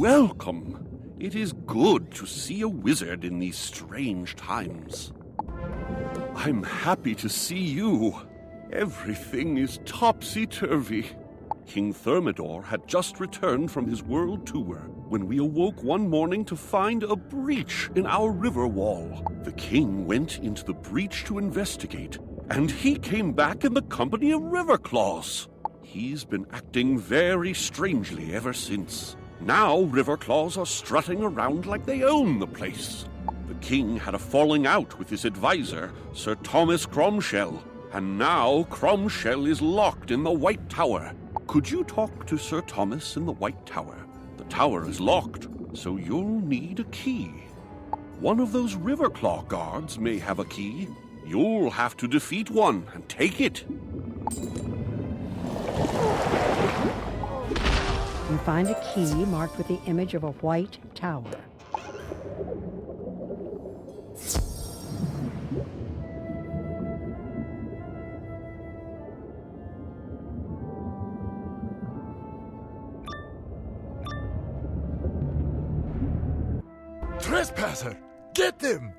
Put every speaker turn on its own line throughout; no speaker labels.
Welcome. It is good to see a wizard in these strange times. I'm happy to see you. Everything is topsy-turvy. King Thermidor had just returned from his world tour when we awoke one morning to find a breach in our river wall. The king went into the breach to investigate, and he came back in the company of Riverclaws. He's been acting very strangely ever since. Now Riverclaws are strutting around like they own the place. The king had a falling out with his advisor, Sir Thomas Cromshell, and now Cromshell is locked in the White Tower. Could you talk to Sir Thomas in the White Tower? The tower is locked, so you'll need a key. One of those Riverclaw guards may have a key. You'll have to defeat one and take it.
You find a key marked with the image of a white tower.
Trespasser! Get them!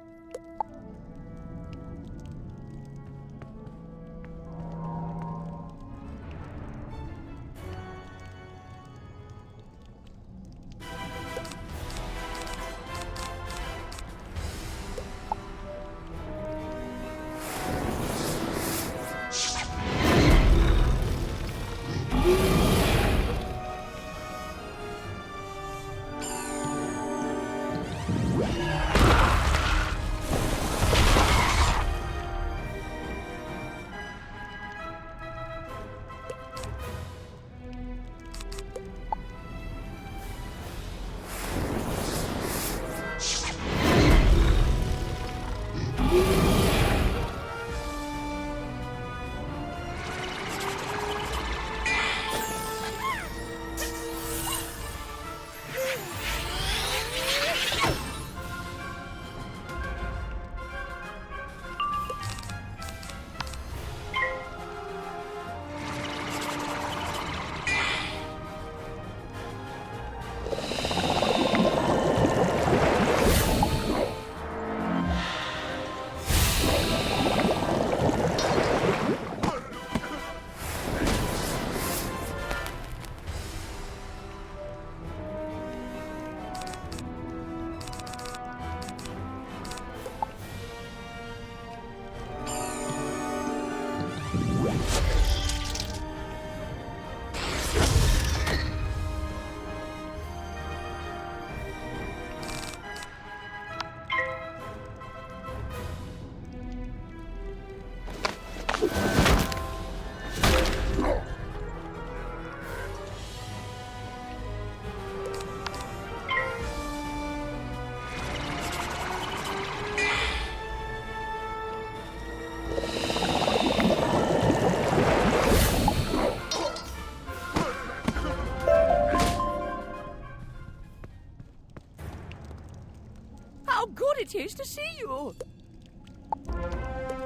How good it is to see you!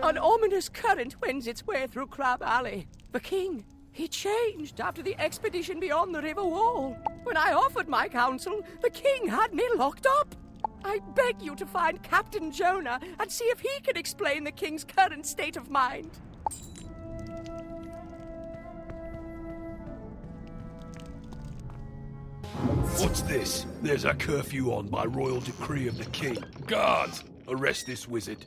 An ominous current wends its way through Crab Alley. The king, he changed after the expedition beyond the river wall. When I offered my counsel, the king had me locked up. I beg you to find Captain Jonah and see if he can explain the king's current state of mind.
What's this? There's a curfew on by royal decree of the king. Guards, arrest this wizard.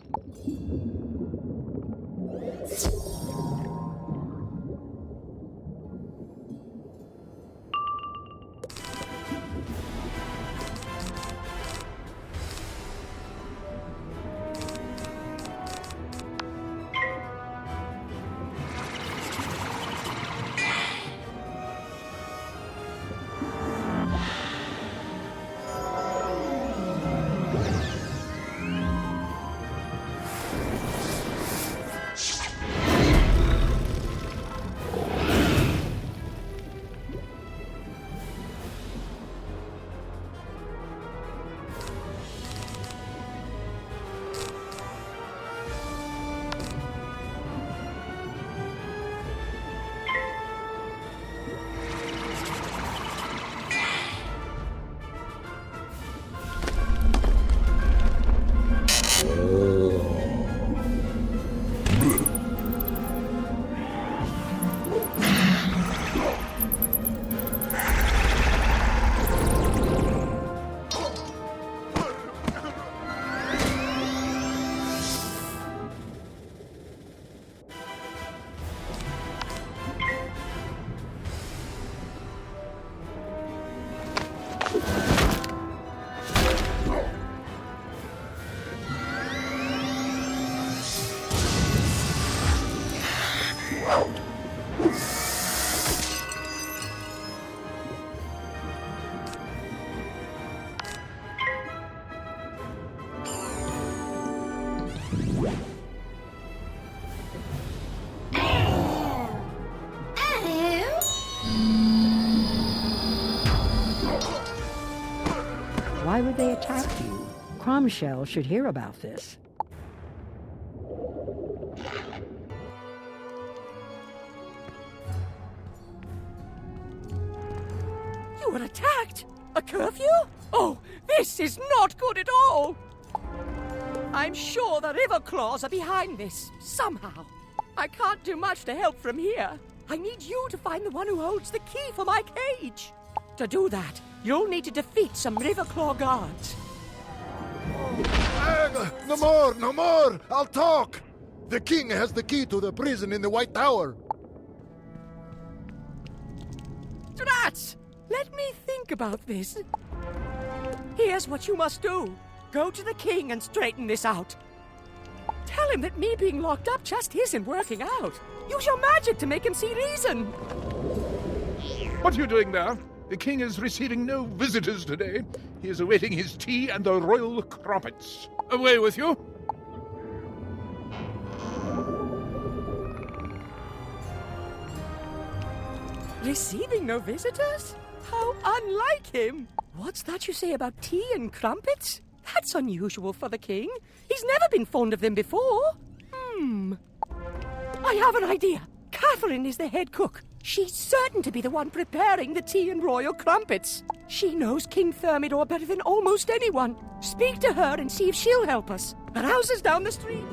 Why would they attack you? Cromshell should hear about this.
You were attacked? A curfew? Oh, this is not good at all! I'm sure the River Claws are behind this, somehow. I can't do much to help from here. I need you to find the one who holds the key for my cage. To do that, you'll need to defeat some Riverclaw guards.
No more, no more! I'll talk! The king has the key to the prison in the White Tower.
Drats! Let me think about this. Here's what you must do. Go to the king and straighten this out. Tell him that me being locked up just isn't working out. Use your magic to make him see reason.
What are you doing there? The king is receiving no visitors today. He is awaiting his tea and the royal crumpets. Away with you.
Receiving no visitors? How unlike him! What's that you say about tea and crumpets? That's unusual for the king. He's never been fond of them before. I have an idea. Catherine is the head cook. She's certain to be the one preparing the tea and royal crumpets. She knows King Thermidor better than almost anyone. Speak to her and see if she'll help us. Her house is down the street.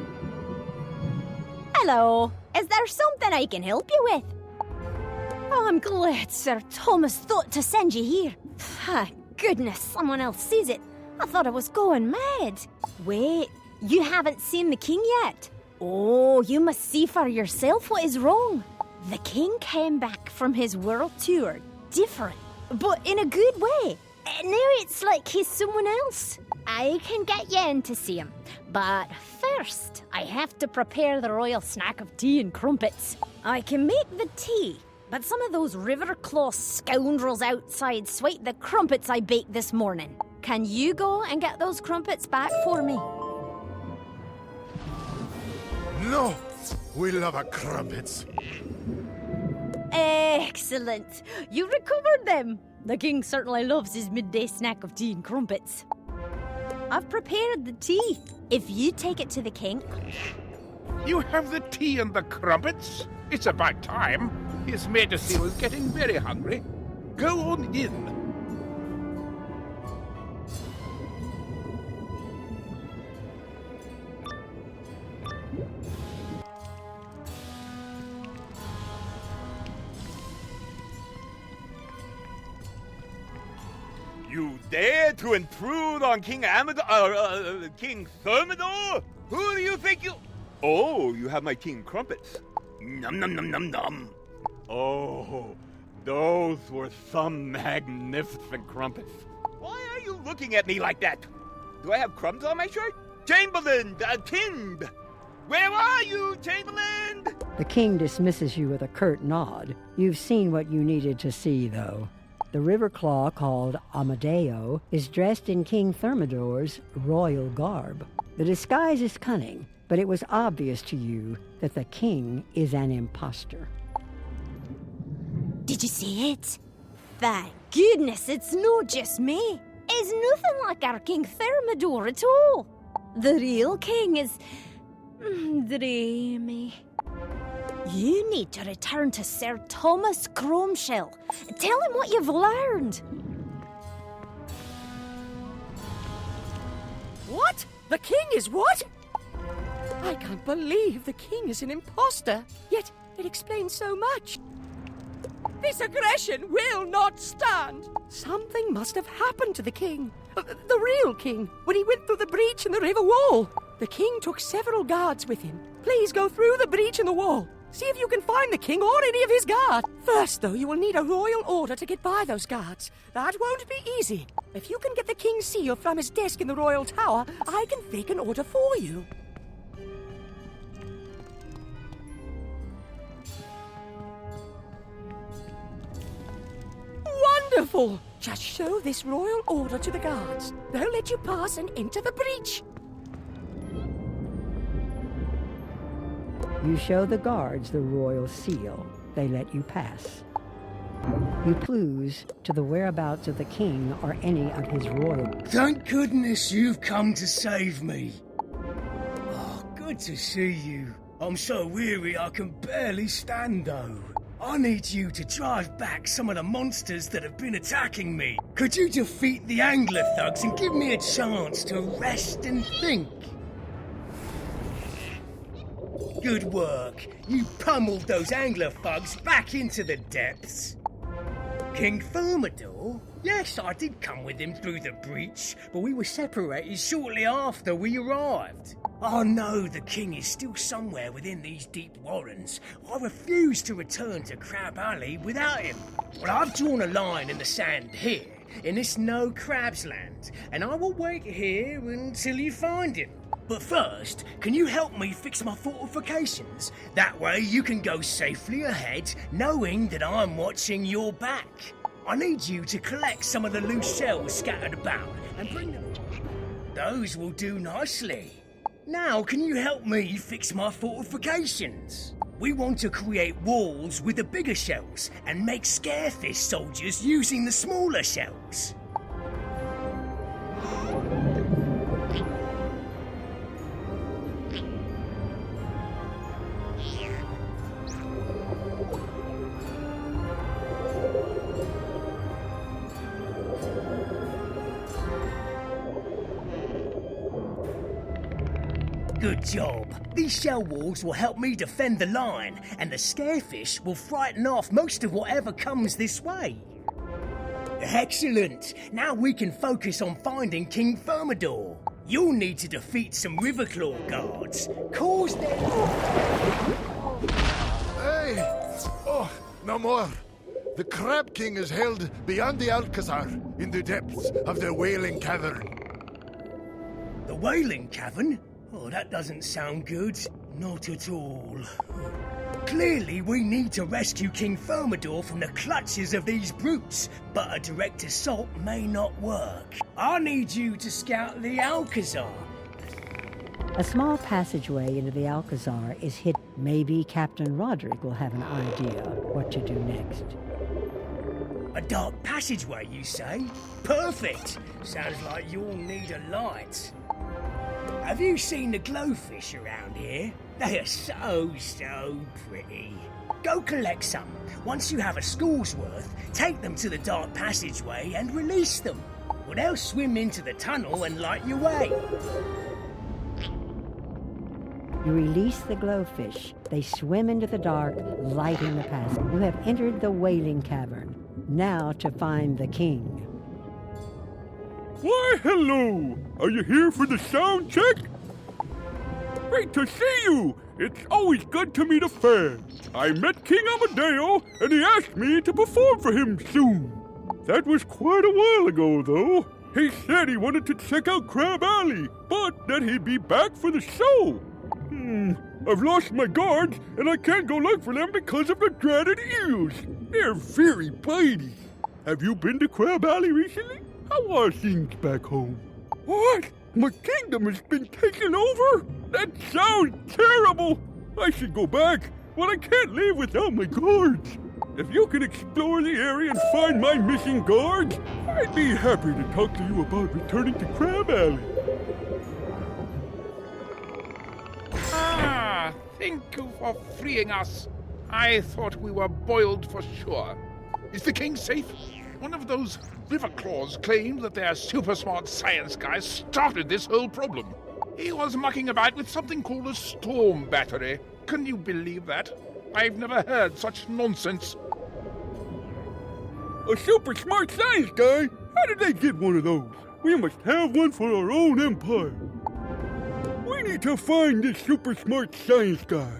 Hello. Is there something I can help you with? Oh, I'm glad Sir Thomas thought to send you here. Thank goodness someone else sees it. I thought I was going mad. Wait, you haven't seen the king yet? Oh, you must see for yourself what is wrong. The king came back from his world tour different, but in a good way. Now it's like he's someone else. I can get you in to see him, but first I have to prepare the royal snack of tea and crumpets. I can make the tea, but some of those Riverclaw scoundrels outside swiped the crumpets I baked this morning. Can you go and get those crumpets back for me?
No! We love our crumpets.
Excellent. You recovered them. The king certainly loves his midday snack of tea and crumpets. I've prepared the tea. If you take it to the king...
You have the tea and the crumpets? It's about time. His Majesty was getting very hungry. Go on in.
You dare to intrude on King King Thermidor? Who do you think you... Oh, you have my tea and crumpets. Num num num num num. Oh, those were some magnificent crumpets. Why are you looking at me like that? Do I have crumbs on my shirt? Chamberlain, Tind! Where are you, Chamberlain?
The king dismisses you with a curt nod. You've seen what you needed to see, though. The Riverclaw, called Amadeo, is dressed in King Thermidor's royal garb. The disguise is cunning, but it was obvious to you that the king is an imposter.
Did you see it? Thank goodness it's not just me. It's nothing like our King Thermidor at all. The real king is... dreamy. You need to return to Sir Thomas Cromshell. Tell him what you've learned.
What? The king is what? I can't believe the king is an imposter. Yet it explains so much. This aggression will not stand. Something must have happened to the king. The real king, when he went through the breach in the river wall. The king took several guards with him. Please go through the breach in the wall. See if you can find the king or any of his guards. First, though, you will need a royal order to get by those guards. That won't be easy. If you can get the king's seal from his desk in the royal tower, I can fake an order for you. Wonderful! Just show this royal order to the guards. They'll let you pass and enter the breach.
You show the guards the royal seal. They let you pass. You clues to the whereabouts of the king or any of his royal...
Thank goodness you've come to save me. Oh, good to see you. I'm so weary I can barely stand though. I need you to drive back some of the monsters that have been attacking me. Could you defeat the angler thugs and give me a chance to rest and think? Good work. You pummeled those angler thugs back into the depths. King Thermidor? Yes, I did come with him through the breach, but we were separated shortly after we arrived. I know the king is still somewhere within these deep warrens. I refuse to return to Crab Alley without him. Well, I've drawn a line in the sand here, in this no crabs land, and I will wait here until you find him. But first, can you help me fix my fortifications? That way you can go safely ahead, knowing that I'm watching your back. I need you to collect some of the loose shells scattered about and bring them. Those will do nicely. Now, can you help me fix my fortifications? We want to create walls with the bigger shells and make scarefish soldiers using the smaller shells. Good job. These shell walls will help me defend the line, and the scarefish will frighten off most of whatever comes this way. Excellent. Now we can focus on finding King Thermidor. You'll need to defeat some Riverclaw guards. Cause them...
Hey! Oh, no more. The Crab King is held beyond the Alcazar, in the depths of the Wailing Cavern.
The Wailing Cavern? Oh, that doesn't sound good. Not at all. Clearly, we need to rescue King Thermidor from the clutches of these brutes, but a direct assault may not work. I need you to scout the Alcazar.
A small passageway into the Alcazar is hidden. Maybe Captain Roderick will have an idea what to do next.
A dark passageway, you say? Perfect! Sounds like you'll need a light. Have you seen the glowfish around here? They are so pretty. Go collect some. Once you have a school's worth, take them to the dark passageway and release them. Well, they'll swim into the tunnel and light your way.
You release the glowfish. They swim into the dark, lighting the passage. You have entered the Wailing Cavern. Now to find the king.
Why, hello! Are you here for the sound check? Great to see you! It's always good to meet a fan. I met King Amadeo, and he asked me to perform for him soon. That was quite a while ago, though. He said he wanted to check out Crab Alley, but that he'd be back for the show. I've lost my guards, and I can't go look for them because of the dreaded eels. They're very bitey. Have you been to Crab Alley recently? How are things back home? What? My kingdom has been taken over? That sounds terrible! I should go back, but I can't leave without my guards. If you can explore the area and find my missing guards, I'd be happy to talk to you about returning to Crab Alley.
Ah, thank you for freeing us. I thought we were boiled for sure. Is the king safe? One of those Riverclaws claimed that their super smart science guy started this whole problem. He was mucking about with something called a storm battery. Can you believe that? I've never heard such nonsense.
A super smart science guy? How did they get one of those? We must have one for our own empire. We need to find this super smart science guy.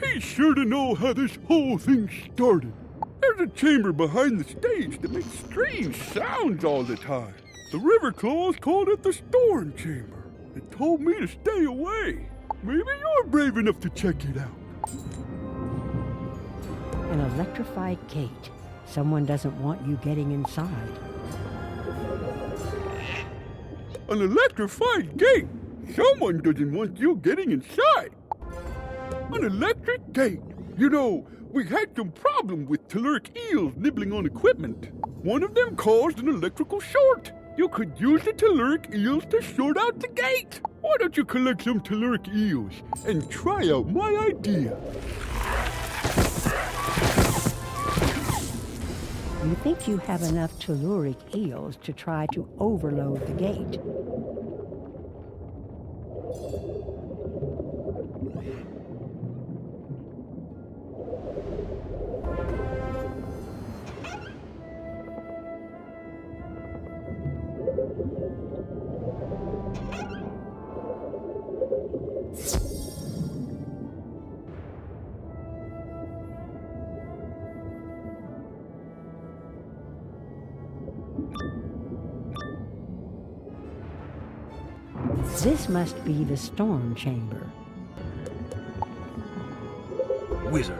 He's sure to know how this whole thing started. There's a chamber behind the stage that makes strange sounds all the time. The Riverclaws called it the Storm Chamber. They told me to stay away. Maybe you're brave enough to check it out.
An electrified gate. Someone doesn't want you getting inside.
An electrified gate? Someone doesn't want you getting inside.
An electric gate! You know, we had some problem with telluric eels nibbling on equipment. One of them caused an electrical short. You could use the telluric eels to short out the gate. Why don't you collect some telluric eels and try out my idea?
You think you have enough telluric eels to try to overload the gate. This must be the storm chamber.
Wizard,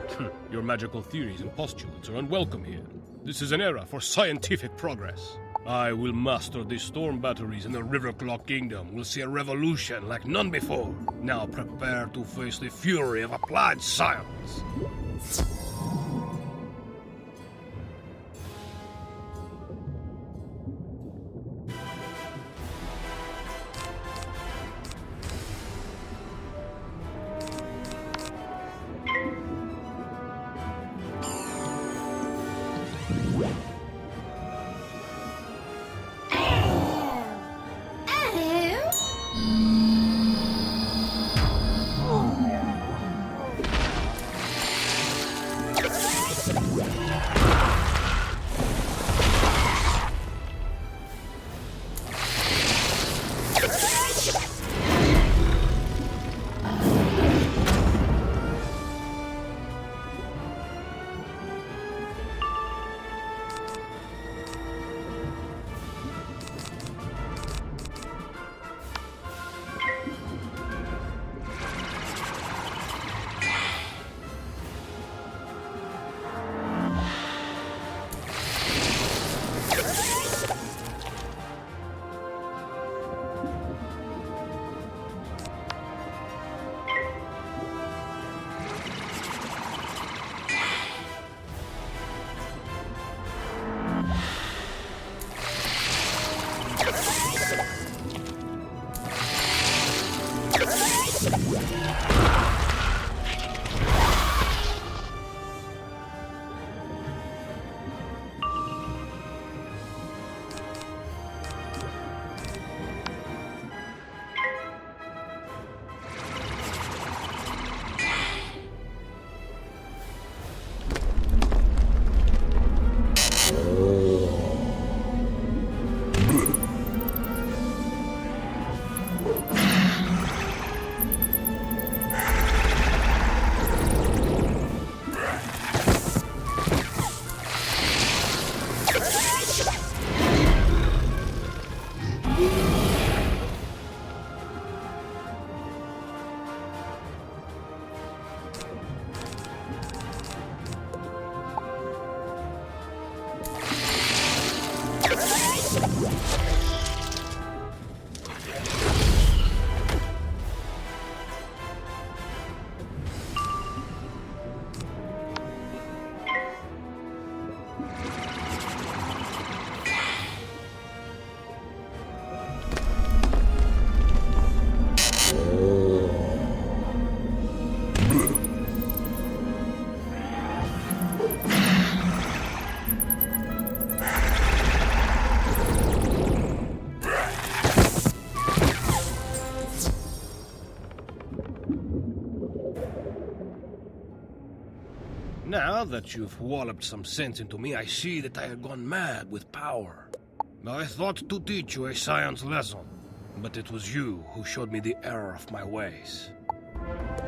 your magical theories and postulates are unwelcome here. This is an era for scientific progress. I will master these storm batteries, and the Riverclaw Kingdom will see a revolution like none before. Now prepare to face the fury of applied science. Now that you've walloped some sense into me, I see that I had gone mad with power. I thought to teach you a science lesson, but it was you who showed me the error of my ways.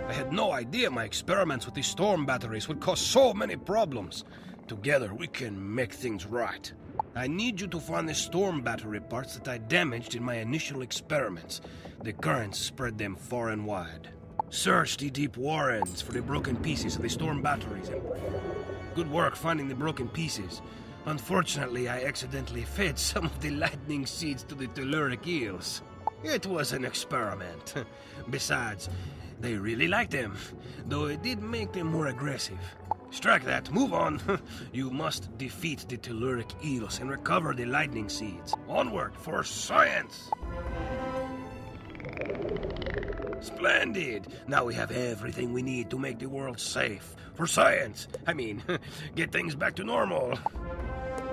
I had no idea my experiments with these storm batteries would cause so many problems. Together, we can make things right. I need you to find the storm battery parts that I damaged in my initial experiments. The currents spread them far and wide. Search the deep warrens for the broken pieces of the storm batteries. Good work finding the broken pieces. Unfortunately, I accidentally fed some of the lightning seeds to the telluric eels. It was an experiment. Besides, they really liked them, though it did make them more aggressive. Strike that, move on. You must defeat the telluric eels and recover the lightning seeds. Onward for science! Splendid! Now we have everything we need to make the world safe. For science! I mean, get things back to normal.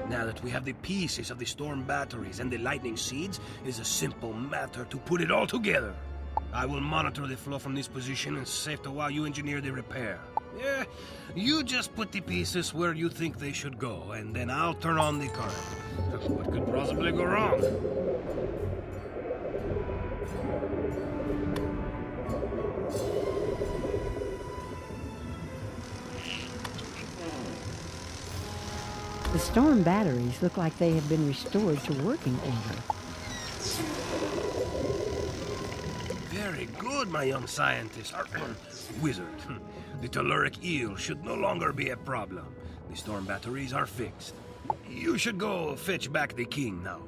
Now that we have the pieces of the storm batteries and the lightning seeds, it is a simple matter to put it all together. I will monitor the flow from this position and safety while you engineer the repair. Yeah, you just put the pieces where you think they should go, and then I'll turn on the current. What could possibly go wrong?
The storm batteries look like they have been restored to working order.
Very good, my young scientist. Wizard. The telluric eel should no longer be a problem. The storm batteries are fixed. You should go fetch back the king now.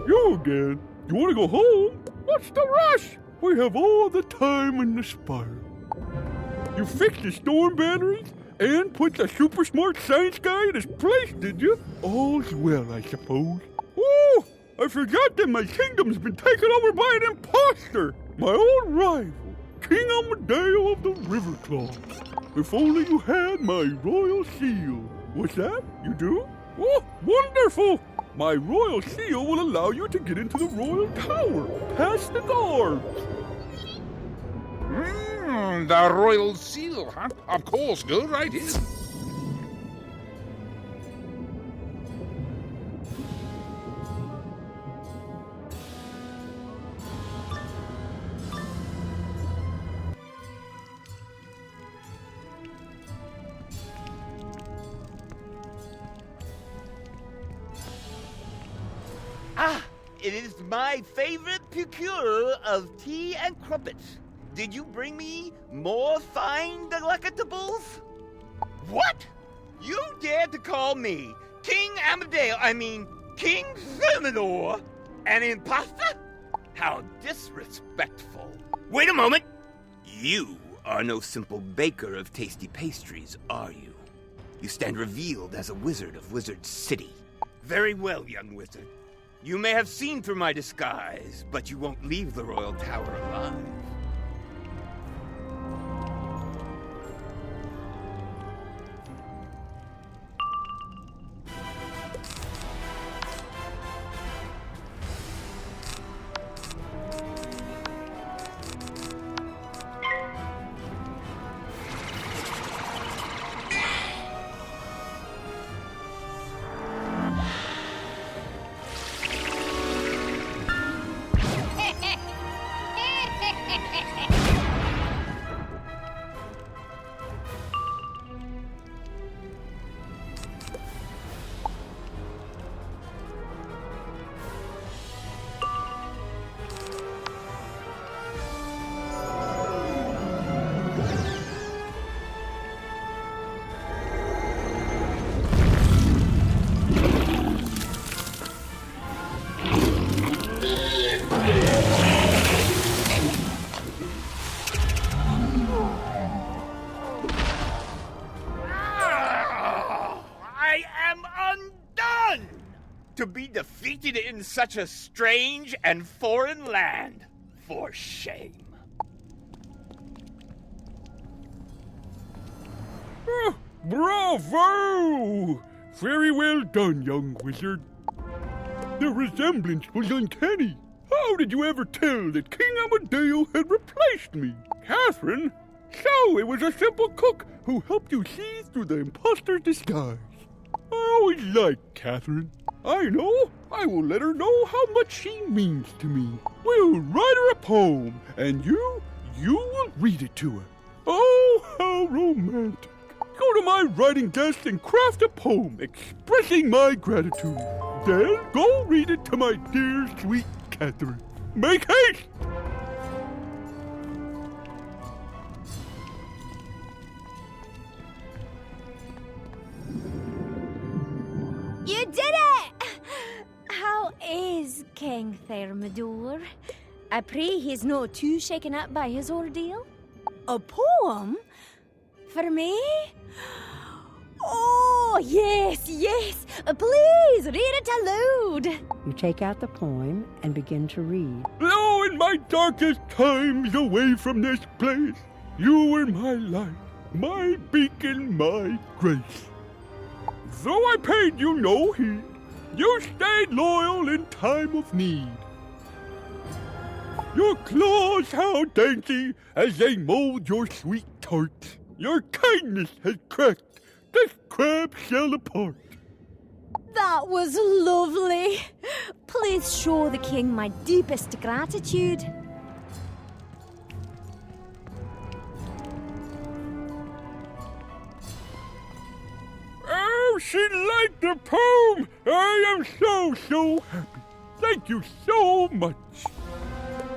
You again? You want to go home? What's the rush? We have all the time in the spiral. You fixed the storm batteries and put the super smart science guy in his place, did you? All's well, I suppose. Oh, I forgot that my kingdom's been taken over by an imposter. My old rival, King Amadeo of the River Claw. If only you had my royal seal. What's that? You do? Oh, wonderful! My royal seal will allow you to get into the royal tower, past the guards.
The royal seal, huh? Of course, go right in.
Ah, it is my favorite procure of tea and crumpets. Did you bring me more fine delectables? What? You dared to call me King King Thermidor, an imposter? How disrespectful. Wait a moment. You are no simple baker of tasty pastries, are you? You stand revealed as a wizard of Wizard City. Very well, young wizard. You may have seen through my disguise, but you won't leave the royal tower alive. To be defeated in such a strange and foreign land. For shame.
Bravo! Very well done, young wizard. The resemblance was uncanny. How did you ever tell that King Amadeo had replaced me? Catherine? So it was a simple cook who helped you see through the imposter's disguise. I always liked Catherine. I know. I will let her know how much she means to me. We'll write her a poem, and you will read it to her. Oh, how romantic. Go to my writing desk and craft a poem expressing my gratitude. Then go read it to my dear, sweet Catherine. Make haste!
You did it! King Thermidor. I pray he's not too shaken up by his ordeal. A poem? For me? Oh, yes, yes! Please, read it aloud!
You take out the poem and begin to read.
Lo, in my darkest times away from this place, you were my light, my beacon, my grace. Though I paid you no heed, you stayed loyal in time of need. Your claws how dainty as they mold your sweet tarts. Your kindness has cracked this crab shell apart.
That was lovely. Please show the king my deepest gratitude.
Oh, she liked the poem! I am so happy. Thank you so much.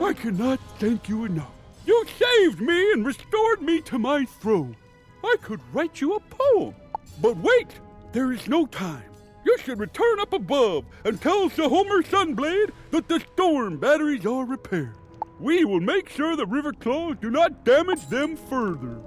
I cannot thank you enough. You saved me and restored me to my throne. I could write you a poem. But wait, there is no time. You should return up above and tell Sir Homer Sunblade that the storm batteries are repaired. We will make sure the river claws do not damage them further.